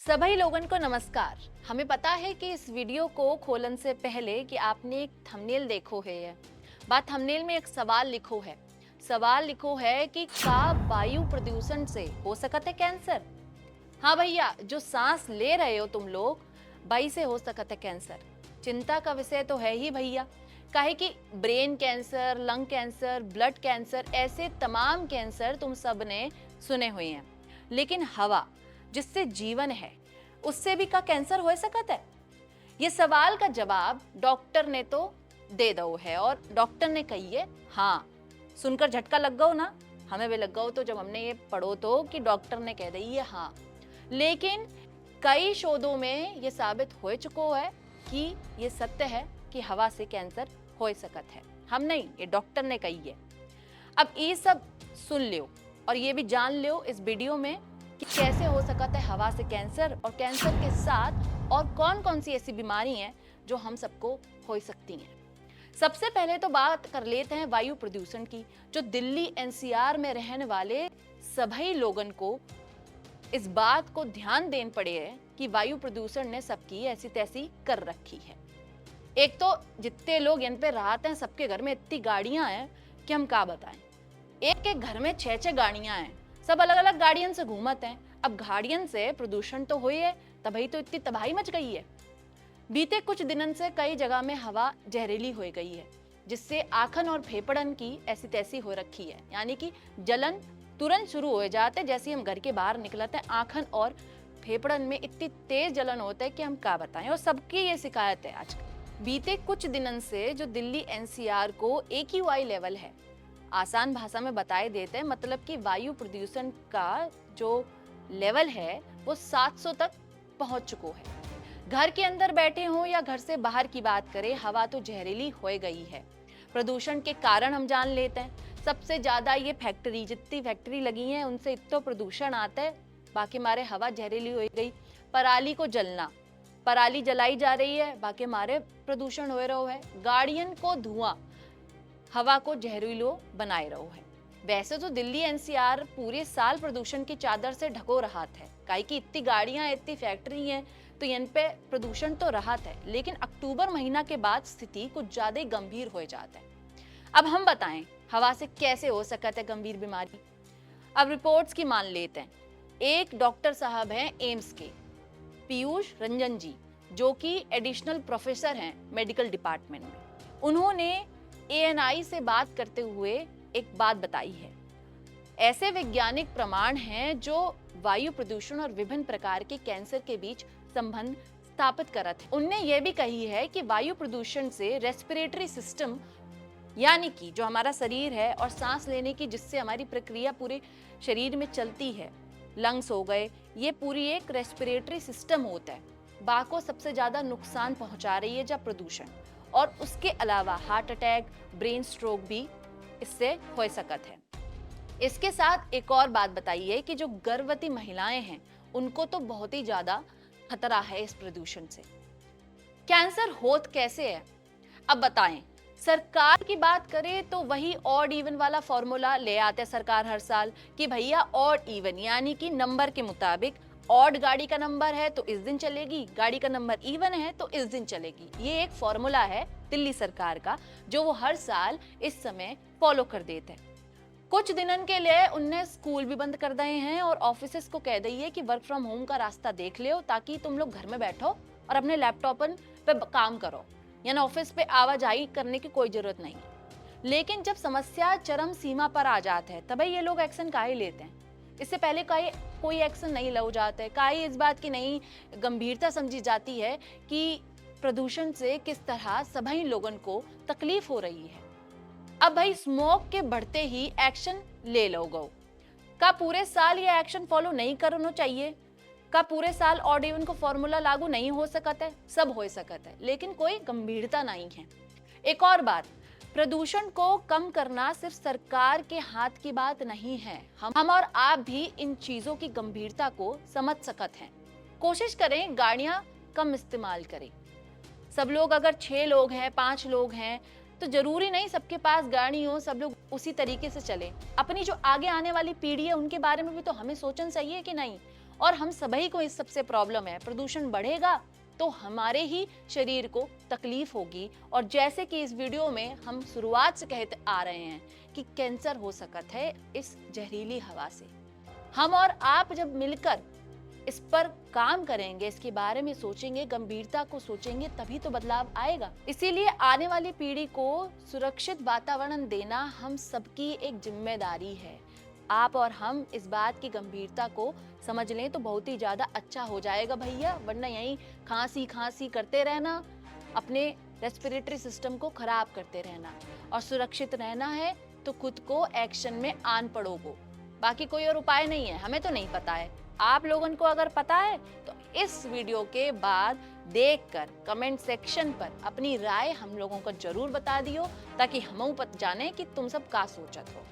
सभी लोगों को नमस्कार। हमें पता है कि इस वीडियो को खोलन से पहले कि आपने एक थंबनेल देखो है। बात थंबनेल में एक सवाल लिखो है। सवाल लिखो है कि का वायु प्रदूषण से हो सकत है कैंसर। हाँ भैया, जो सांस ले रहे हो तुम लोग, भाई से हो सकत है कैंसर। चिंता का विषय तो है ही भैया। काहे कि brain cancer, lung cancer, blood cancer, ऐसे तमाम कैंसर तुम सब ने सुने हुए हैं। लेकिन हवा जिससे जीवन है, उससे भी का कैंसर हो सकत है? ये सवाल का जवाब डॉक्टर ने तो दे दो है और डॉक्टर ने कही है हाँ। सुनकर झटका लग गओ ना? हमें भी लग गओ तो जब हमने ये पढ़ो तो कि डॉक्टर ने कह दी है हाँ। लेकिन कई शोधों में ये साबित हो चुको है कि ये सत्य है कि हवा से कैंसर हो सकत है। हम नहीं, ये डॉक्टर ने कही है। अब ये सब सुन लियो और ये भी जान लियो इस वीडियो में कि कैसे हो सकता है हवा से कैंसर, और कैंसर के साथ और कौन कौन सी ऐसी बीमारी हैं जो हम सबको हो सकती हैं। सबसे पहले तो बात कर लेते हैं वायु प्रदूषण की, जो दिल्ली एनसीआर में रहने वाले सभी लोगों को इस बात को ध्यान देन पड़े है कि वायु प्रदूषण ने सबकी ऐसी तैसी कर रखी है। एक तो जितने लोग इन पे रहते हैं, सबके घर में इतनी गाड़ियां हैं कि हम क्या बताएं। एक एक घर में 6-6 गाड़ियां हैं, सब अलग अलग गाड़ियन से घूमत हैं। अब गाड़ियन से प्रदूषण तो हुई है, तभी तो इतनी तबाही मच गई है। बीते कुछ दिनों से कई जगह में हवा जहरीली हो गई है, जिससे आंखन और फेफड़न की ऐसी तैसी हो रखी है। यानी कि जलन तुरंत शुरू हो जाते जैसे हम घर के बाहर निकलते हैं। आंखन और फेफड़न में इतनी तेज जलन होता है कि हम क्या बताएं, और सबकी ये शिकायत है आजकल। बीते कुछ दिनों से जो दिल्ली एनसीआर को AQI लेवल है, आसान भाषा में बताए देते हैं, मतलब कि वायु प्रदूषण का जो लेवल है वो 700 तक पहुंच चुको है। घर के अंदर बैठे हो या घर से बाहर की बात करें, हवा तो जहरीली हो गई है। प्रदूषण के कारण हम जान लेते हैं। सबसे ज्यादा ये फैक्ट्री, जितनी फैक्ट्री लगी हैं उनसे इतना प्रदूषण आता है। बाकी हमारे हवा जहरीली हो गई। पराली को जलना, पराली जलाई जा रही है, बाकी हमारे प्रदूषण हो रहा है। गाड़ियन को धुआं हवा को जहरीलो बनाए रहो है। वैसे तो दिल्ली एनसीआर पूरे साल प्रदूषण की चादर से ढको रहा है, काहे कि इतनी गाड़ियां, इतनी फैक्ट्री हैं, तो इन पे प्रदूषण तो रहा है। लेकिन अक्टूबर महीना के बाद स्थिति कुछ ज्यादा गंभीर हो जाता है। अब हम बताएं हवा से कैसे हो सकता है गंभीर बीमारी। अब रिपोर्ट्स की मान लेते हैं। एक डॉक्टर साहब हैं एम्स के, पीयूष रंजन जी, जो कि एडिशनल प्रोफेसर हैं मेडिकल डिपार्टमेंट में। उन्होंने ANI से बात करते हुए एक बात बताई है। ऐसे वैज्ञानिक प्रमाण हैं जो वायु प्रदूषण और विभिन्न प्रकार के कैंसर के बीच संबंध स्थापित करत है। उनने ये भी कही है कि वायु प्रदूषण से रेस्पिरेटरी सिस्टम, यानी कि जो हमारा शरीर है और सांस लेने की जिससे हमारी प्रक्रिया पूरे शरीर में चलती है, लंग्स हो गए, ये पूरी एक रेस्पिरेटरी सिस्टम होता है, बाको सबसे ज्यादा नुकसान पहुंचा रही है जब प्रदूषण। और उसके अलावा हार्ट अटैक, ब्रेन स्ट्रोक भी इससे हो सकत है। इसके साथ एक और बात बताइए कि जो गर्भवती महिलाएं हैं उनको तो बहुत ही ज्यादा खतरा है इस प्रदूषण से। कैंसर होत कैसे है अब बताएं। सरकार की बात करें तो वही ऑड इवन वाला फॉर्मूला ले आते हैं सरकार हर साल कि भैया ऑड इवन, यानी कि नंबर के मुताबिक ऑड गाड़ी का नंबर है तो इस दिन चलेगी, गाड़ी का नंबर इवन है तो इस दिन चलेगी। ये एक फॉर्मूला है दिल्ली सरकार का जो वो हर साल इस समय फॉलो कर देते हैं। कुछ दिनों के लिए उनने स्कूल भी बंद कर दिए हैं और ऑफिसेस को कह दी है कि वर्क फ्रॉम होम का रास्ता देख लियो, ताकि तुम लोग घर में बैठो और अपने लैपटॉप पे काम करो, यानी ऑफिस पे आवाजाही करने की कोई जरूरत नहीं। लेकिन जब समस्या चरम सीमा पर आ जाता है तभी ये लोग एक्शन काहे लेते हैं। इससे पहले कोई एक्शन नहीं लो जाता है। काहे इस बात की नहीं गंभीरता समझी जाती है कि प्रदूषण से किस तरह सभी लोगों को तकलीफ हो रही है। अब भाई स्मोक के बढ़ते ही एक्शन ले लो गो। का पूरे साल ये एक्शन फॉलो नहीं करना चाहिए? का पूरे साल ऑड इवन को फॉर्मूला लागू नहीं हो सकता है? सब हो सकता है, लेकिन कोई गंभीरता नहीं है। एक और बात, प्रदूषण को कम करना सिर्फ सरकार के हाथ की बात नहीं है। हम और आप भी इन चीजों की गंभीरता को समझ सकते हैं। कोशिश करें गाड़ियां कम इस्तेमाल करें। सब लोग अगर 6 लोग हैं, 5 लोग हैं, तो जरूरी नहीं सबके पास गाड़ी हो, सब लोग उसी तरीके से चले। अपनी जो आगे आने वाली पीढ़ी है उनके बारे में भी तो हमें सोचना चाहिए कि नहीं। और हम सभी को इस सबसे प्रॉब्लम है। प्रदूषण बढ़ेगा तो हमारे ही शरीर को तकलीफ होगी। और जैसे कि इस वीडियो में हम शुरुआत से कहते आ रहे हैं कि कैंसर हो सकता है इस जहरीली हवा से। हम और आप जब मिलकर इस पर काम करेंगे, इसके बारे में सोचेंगे, गंभीरता को सोचेंगे, तभी तो बदलाव आएगा। इसीलिए आने वाली पीढ़ी को सुरक्षित वातावरण देना हम सबकी एक जिम्मेदारी है। आप और हम इस बात की गंभीरता को समझ लें तो बहुत ही ज्यादा अच्छा हो जाएगा भैया, वरना यहीं खांसी खांसी करते रहना, अपने रेस्पिरेटरी सिस्टम को खराब करते रहना। और सुरक्षित रहना है तो खुद को एक्शन में आन पड़ोगो, बाकी कोई और उपाय नहीं है। हमें तो नहीं पता है, आप लोगों को अगर पता है तो इस वीडियो के बाद देखकर कमेंट सेक्शन पर अपनी राय हम लोगों को जरूर बता दियो, ताकि हम जाने कि तुम सब का सोचत हो।